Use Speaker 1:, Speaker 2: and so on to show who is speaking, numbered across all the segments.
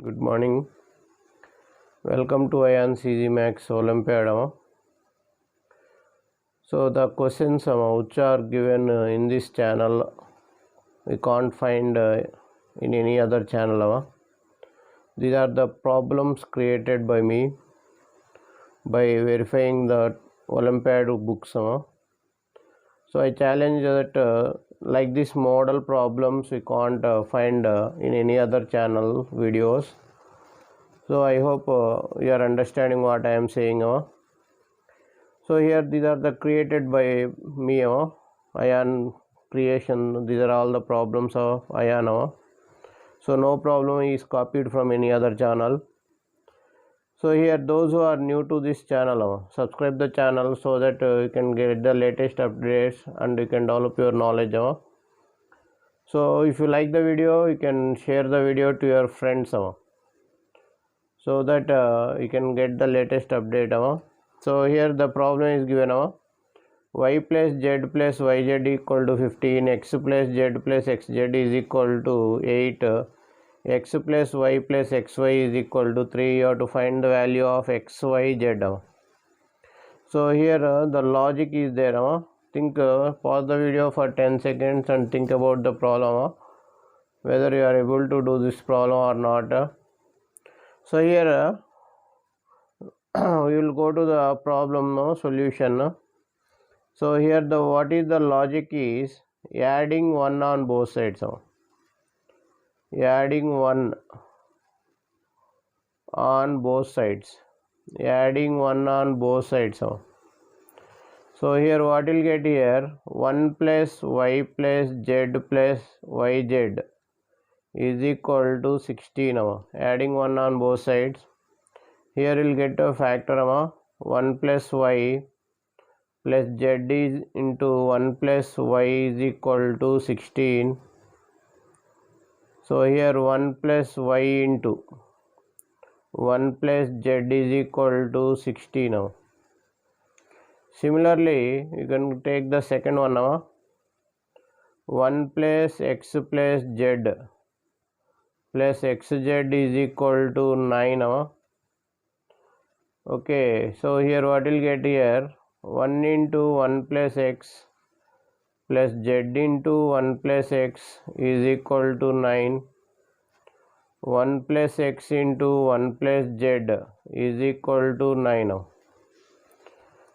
Speaker 1: Good morning. Welcome to AyaansEasyMath Olympiad. So the questions which are given in this channel we can't find in any other channel. These are the problems created by me by verifying the Olympiad books. So I challenge that like this model problems we can't find in any other channel videos. So I hope you are understanding what I am saying. So here these are the created by me, Ayaan creation. These are all the problems of Ayaan. So no problem is copied from any other channel. So here those who are new to this channel, subscribe the channel so that you can get the latest updates and you can develop your knowledge. So if you like the video, you can share the video to your friends so that you can get the latest update. So here the problem is given. Y plus z plus yz equal to 15, x plus z plus xz is equal to 8, x plus y plus xy is equal to 3. You have to find the value of x, y, z. So here the logic is there. Think, pause the video for 10 seconds and think about the problem, whether you are able to do this problem or not. So here we will go to the problem solution. So here the what is the logic is adding 1 on both sides. Adding 1 on both sides. Adding 1 on both sides. So here what will get here 1 plus y plus z plus yz is equal to 16. Adding 1 on both sides. Here we'll get a factor 1 plus y plus z is into 1 plus y is equal to 16. So here 1 plus y into 1 plus z is equal to 60 now. Similarly, you can take the second one now. 1 plus x plus z plus xz is equal to 9 now. Okay, so here what will get here 1 into 1 plus x plus z into 1 plus x is equal to 9. 1 plus x into 1 plus z is equal to 9.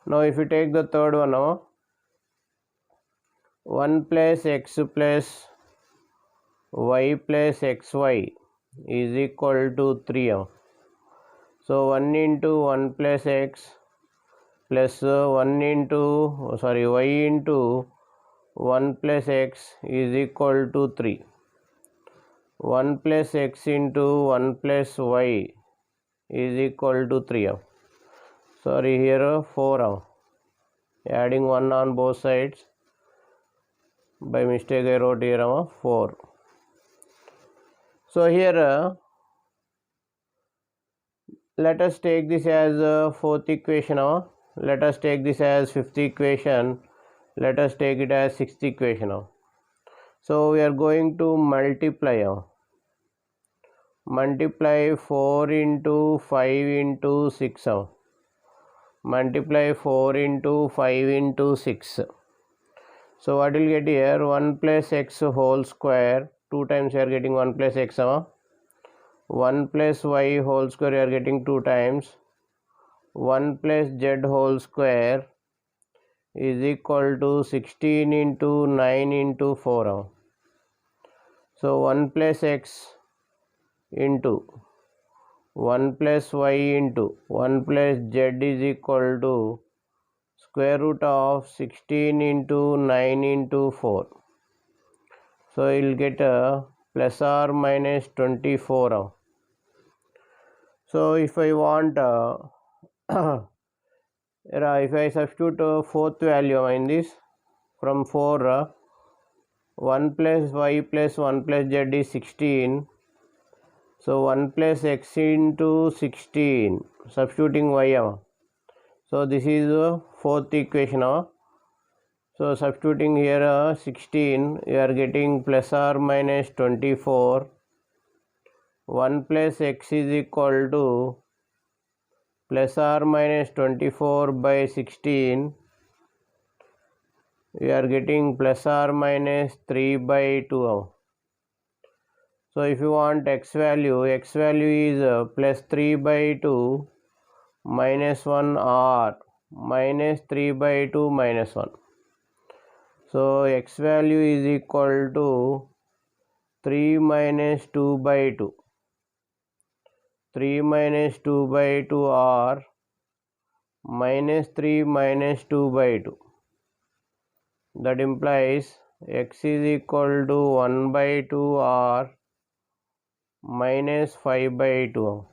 Speaker 1: Now if you take the third one, 1 plus x plus y plus xy is equal to 3. So 1 into 1 plus x plus y into 1 plus x is equal to 3. 1 plus x into 1 plus y is equal to 3. Sorry, here 4. Adding 1 on both sides. By mistake I wrote here 4. So here let us take this as fourth equation. Let us take this as fifth equation. Let us take it as sixth equation. So we are going to multiply. Multiply 4 into 5 into 6. Multiply 4 into 5 into 6. So what will get here 1 plus x whole square. 2 times you are getting 1 plus x. 1 plus y whole square you are getting 2 times. 1 plus z whole square is equal to 16 into 9 into 4. So 1 plus x into 1 plus y into 1 plus z is equal to square root of 16 into 9 into 4. So you will get a plus or minus 24. So if I want if I substitute fourth value in this, from 4 1 plus y plus 1 plus z is 16. So 1 plus x into 16, substituting y. So this is the fourth equation. So substituting here 16, you are getting plus or minus 24 1 plus x is equal to plus or minus 24 by 16. We are getting plus or minus 3 by 2. So if you want x value is plus 3 by 2 minus 1 or minus 3 by 2 minus 1. So x value is equal to 3 minus 2 by 2. 3 minus 2 by 2 or minus 3 minus 2 by 2. That implies x is equal to 1 by 2 or minus 5 by 2.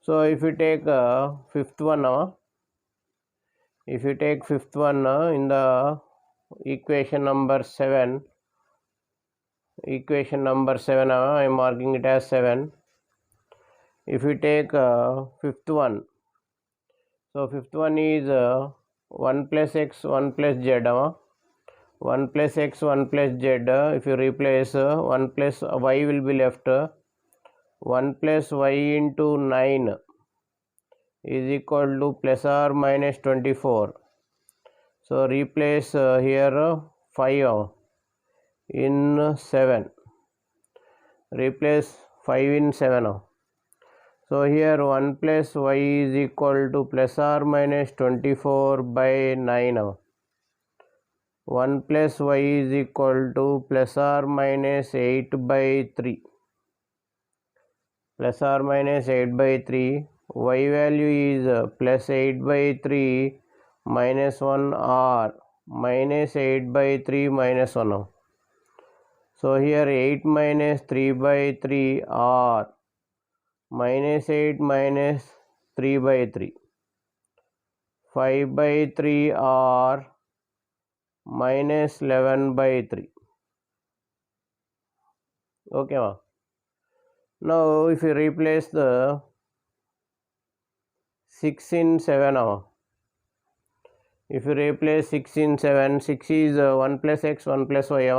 Speaker 1: So if you take fifth one, in the equation number 7, I am marking it as 7. If you take fifth one, so fifth one is 1 plus x 1 plus z. 1 plus x 1 plus z, if you replace 1 plus y will be left. 1 plus y into 9 is equal to plus or minus 24. So replace here 5 in 7. Replace 5 in 7. So here 1 plus y is equal to plus or minus 24 by 9. 1 plus y is equal to plus or minus 8 by 3. Plus or minus 8 by 3. Y value is plus 8 by 3 minus 1 or minus 8 by 3 minus 1. So here 8 minus 3 by 3 or minus 8 minus 3 by 3. 5 by 3 or minus 11 by 3. Okay, ma. Now if you replace the 6 in 7, if you replace 6 in 7, 6 is 1 plus x 1 plus y.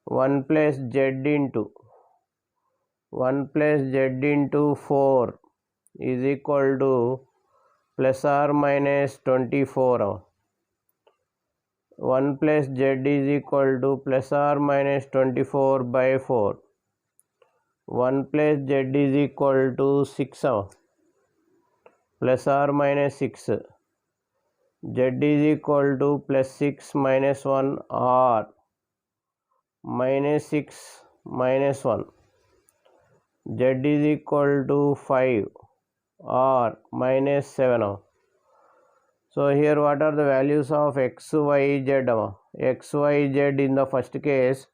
Speaker 1: 1 plus z into 4 is equal to plus or minus 24. 1 plus z is equal to plus or minus 24 by 4. 1 plus z is equal to 6. Plus or minus 6. Z is equal to plus 6 minus 1 or minus 6 minus 1. Z is equal to 5 or minus 7. So here what are the values of x, y, z? X, y, z in the first case.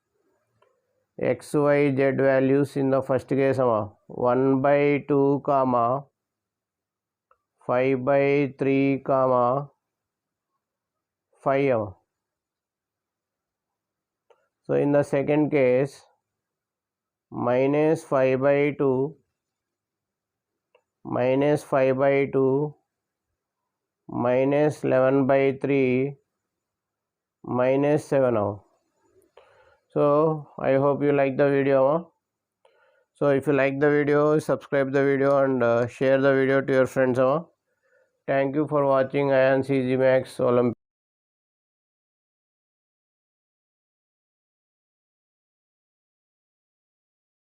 Speaker 1: X, y, z values in the first case 1 by 2, 5 by 3, 5. So in the second case, minus 5 by 2, minus 5 by 2, minus 11 by 3, minus 7. So I hope you like the video. So if you like the video, subscribe the video and share the video to your friends. Thank you for watching AyaansEasyMath Olympiad.